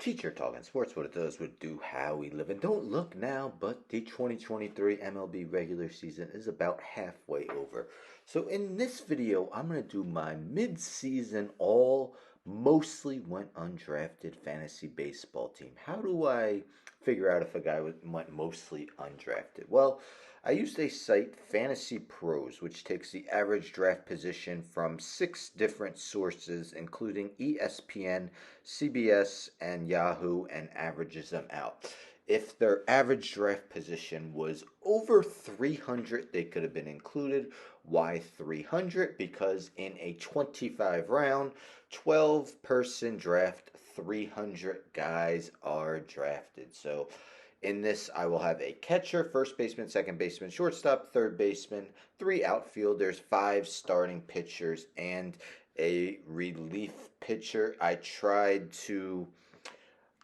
Teacher Talking Sports, what it does, would do, how we live. And don't look now, but the 2023 MLB regular season is about halfway over. So in this video, I'm going to do my mid-season all mostly went undrafted fantasy baseball team. How do I figure out if a guy went mostly undrafted? Well, I used a site, Fantasy Pros, which takes the average draft position from 6 different sources, including ESPN, CBS, and Yahoo, and averages them out. If their average draft position was over 300, they could have been included. Why 300? Because in a 25 round, 12-person draft, 300 guys are drafted. So in this, I will have a catcher, first baseman, second baseman, shortstop, third baseman, 3 outfielders, 5 starting pitchers, and a relief pitcher. I tried to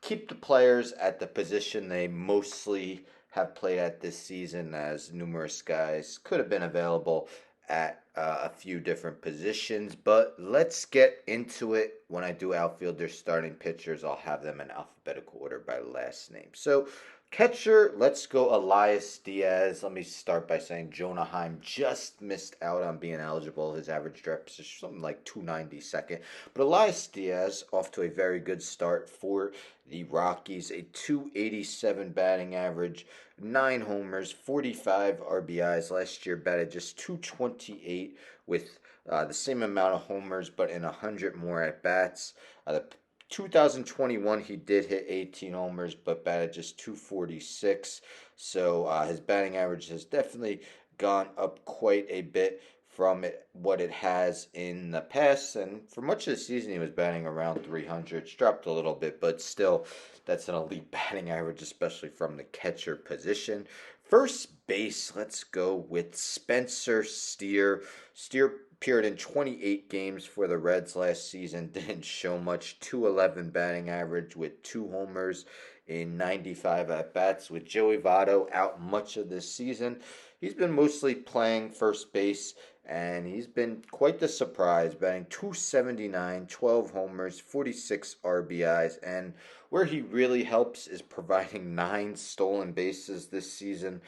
keep the players at the position they mostly have played at this season, as numerous guys could have been available at a few different positions. But let's get into it. When I do outfielders, starting pitchers, I'll have them in alphabetical order by last name. So catcher, let's go Elias Diaz. Let me start by saying Jonah Heim just missed out on being eligible. His average draft position something like 292nd. But Elias Diaz off to a very good start for the Rockies. A 287 batting average, 9 homers, 45 RBIs. Last year batted just 228 with the same amount of homers but in 100 more at bats. The 2021, he did hit 18 homers, but batted just 246. So his batting average has definitely gone up quite a bit from what it has in the past. And for much of the season, he was batting around 300. It's dropped a little bit, but still, that's an elite batting average, especially from the catcher position. First base, let's go with Spencer Steer. Steer appeared in 28 games for the Reds last season. Didn't show much. 211 batting average with 2 homers in 95 at-bats. With Joey Votto out much of this season, he's been mostly playing first base, and he's been quite the surprise, batting 279, 12 homers, 46 RBIs, and where he really helps is providing 9 stolen bases this season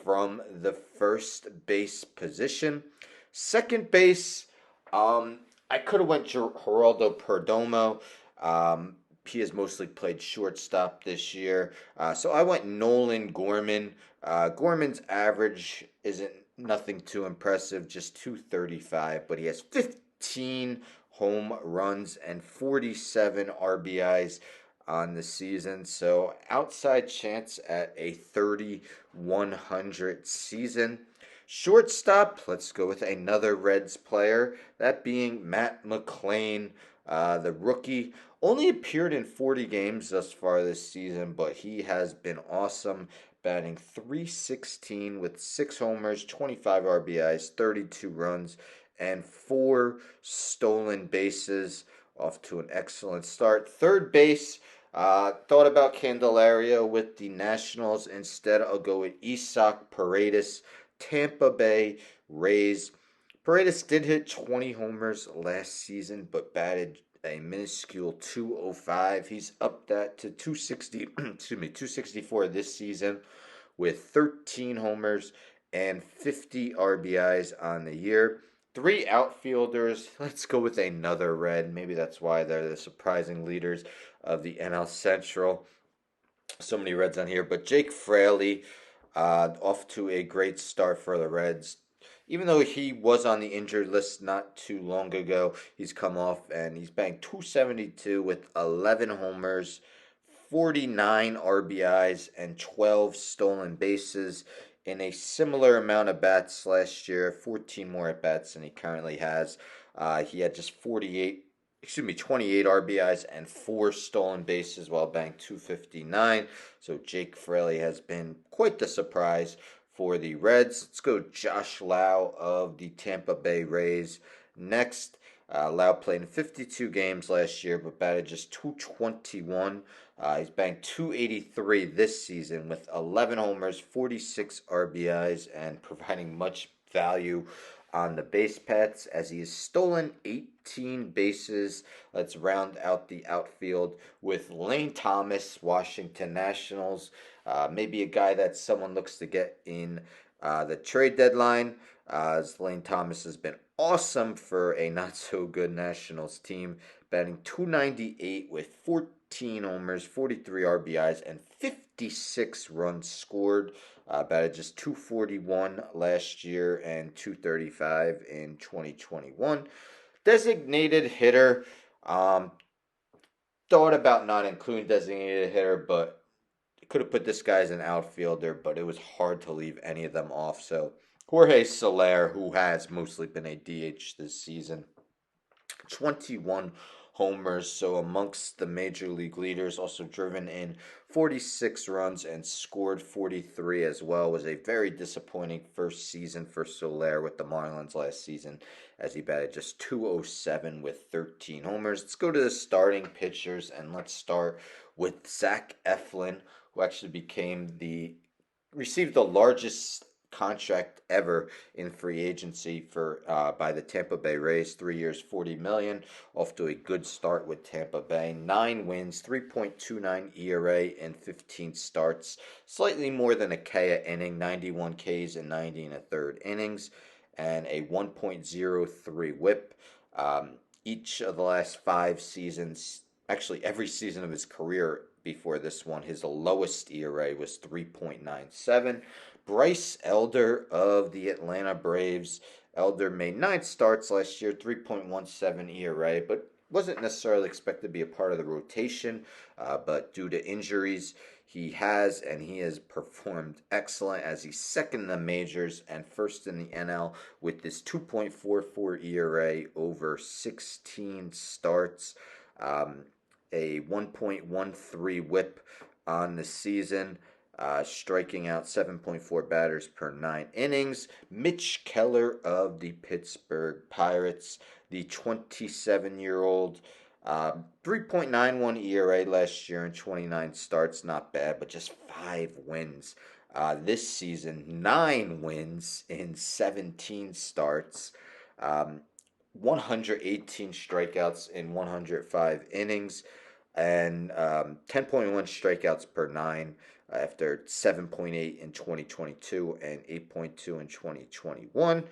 from the first base position. Second base, I could have went Geraldo Perdomo. He has mostly played shortstop this year. So I went Nolan Gorman. Gorman's average isn't nothing too impressive, just 235, but he has 15 home runs and 47 RBIs on the season. So outside chance at a 3,100 season. Shortstop, let's go with another Reds player, that being Matt McLain, the rookie. Only appeared in 40 games thus far this season, but he has been awesome, batting 316 with 6 homers, 25 RBIs, 32 runs, and 4 stolen bases. Off to an excellent start. Third base, thought about Candelario with the Nationals. Instead, I'll go with Isaac Paredes, Tampa Bay Rays. Paredes did hit 20 homers last season, but batted a minuscule 205. He's up that to 260, 264 this season with 13 homers and 50 RBIs on the year. 3 outfielders. Let's go with another Red. Maybe that's why they're the surprising leaders of the NL Central. So many Reds on here, but Jake Fraley, off to a great start for the Reds. Even though he was on the injured list not too long ago, he's come off and he's banged 272 with 11 homers, 49 RBIs, and 12 stolen bases in a similar amount of bats last year, 14 more at bats than he currently has. He had just 28 RBIs and 4 stolen bases while banged 259. So Jake Fraley has been quite the surprise for the Reds. Let's go Josh Lau of the Tampa Bay Rays next. Lau played in 52 games last year, but batted just 221. He's banged 283 this season with 11 homers, 46 RBIs, and providing much value on the base paths as he has stolen 18 bases. Let's round out the outfield with Lane Thomas, Washington Nationals. Maybe a guy that someone looks to get in the trade deadline. As Lane Thomas has been awesome for a not so good Nationals team, batting 298 with 14 homers, 43 RBIs, and 56 runs scored. Batted just 241 last year and 235 in 2021. Designated hitter. Um, Thought about not including designated hitter, but could have put this guy as an outfielder, but it was hard to leave any of them off. So Jorge Soler, who has mostly been a DH this season, 21 homers, so amongst the major league leaders, also driven in 46 runs and scored 43 as well. Was a very disappointing first season for Soler with the Marlins last season as he batted just 207 with 13 homers. Let's go to the starting pitchers and let's start with Zach Eflin, who actually received the largest contract ever in free agency for by the Tampa Bay Rays. 3 years, $40 million. Off to a good start with Tampa Bay. 9 wins, 3.29 ERA in 15 starts. Slightly more than a K a inning, 91 Ks in 90 and a third innings, and a 1.03 WHIP. Each of the last 5 seasons, actually every season of his career before this one, his lowest ERA was 3.97. Bryce Elder of the Atlanta Braves. Elder made 9 starts last year, 3.17 ERA, but wasn't necessarily expected to be a part of the rotation. But due to injuries, he has performed excellent as he's second in the majors and first in the NL with this 2.44 ERA over 16 starts. A 1.13 WHIP on the season. Striking out 7.4 batters per 9 innings. Mitch Keller of the Pittsburgh Pirates, the 27-year-old, 3.91 ERA last year in 29 starts, not bad, but just 5 wins. This season, 9 wins in 17 starts, 118 strikeouts in 105 innings, and 10.1 strikeouts per 9 after 7.8 in 2022 and 8.2 in 2021.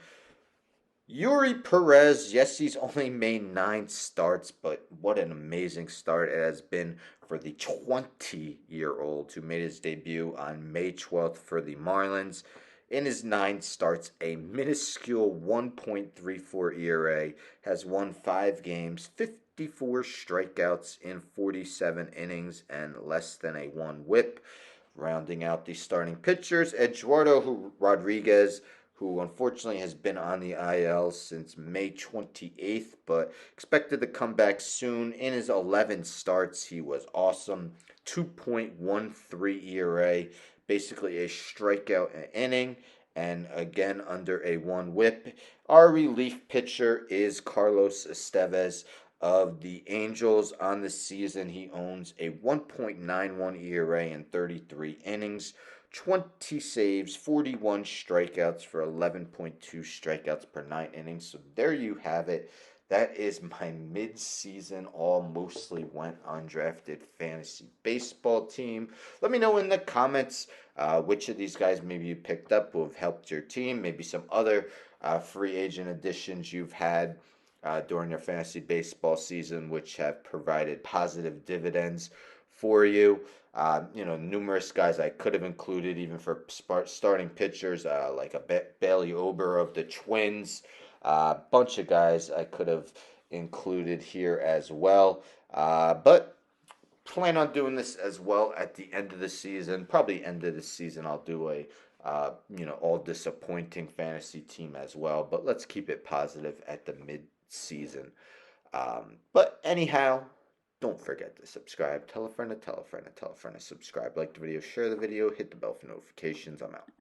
Yuri Perez, yes, he's only made 9 starts, but what an amazing start it has been for the 20-year-old who made his debut on May 12th for the Marlins. In his 9 starts, a minuscule 1.34 ERA, has won 5 games, 54 strikeouts in 47 innings, and less than a 1 WHIP. Rounding out the starting pitchers, Eduardo Rodriguez, who unfortunately has been on the IL since May 28th, but expected to come back soon. In his 11 starts, he was awesome. 2.13 ERA, basically a strikeout an inning, and again under a 1 WHIP. Our relief pitcher is Carlos Estevez of the Angels. On the season, he owns a 1.91 ERA in 33 innings, 20 saves, 41 strikeouts for 11.2 strikeouts per 9 innings. So there you have it. That is my mid-season all mostly went undrafted fantasy baseball team. Let me know in the comments which of these guys maybe you picked up who have helped your team. Maybe some other free agent additions you've had during your fantasy baseball season, which have provided positive dividends for you. Numerous guys I could have included, even for starting pitchers, like a Bailey Ober of the Twins. Bunch of guys I could have included here as well. But plan on doing this as well at the end of the season. Probably end of the season, I'll do a all disappointing fantasy team as well. But let's keep it positive at the mid-season. But anyhow, don't forget to subscribe. Tell a friend to tell a friend to tell a friend to subscribe. Like the video, share the video, hit the bell for notifications. I'm out.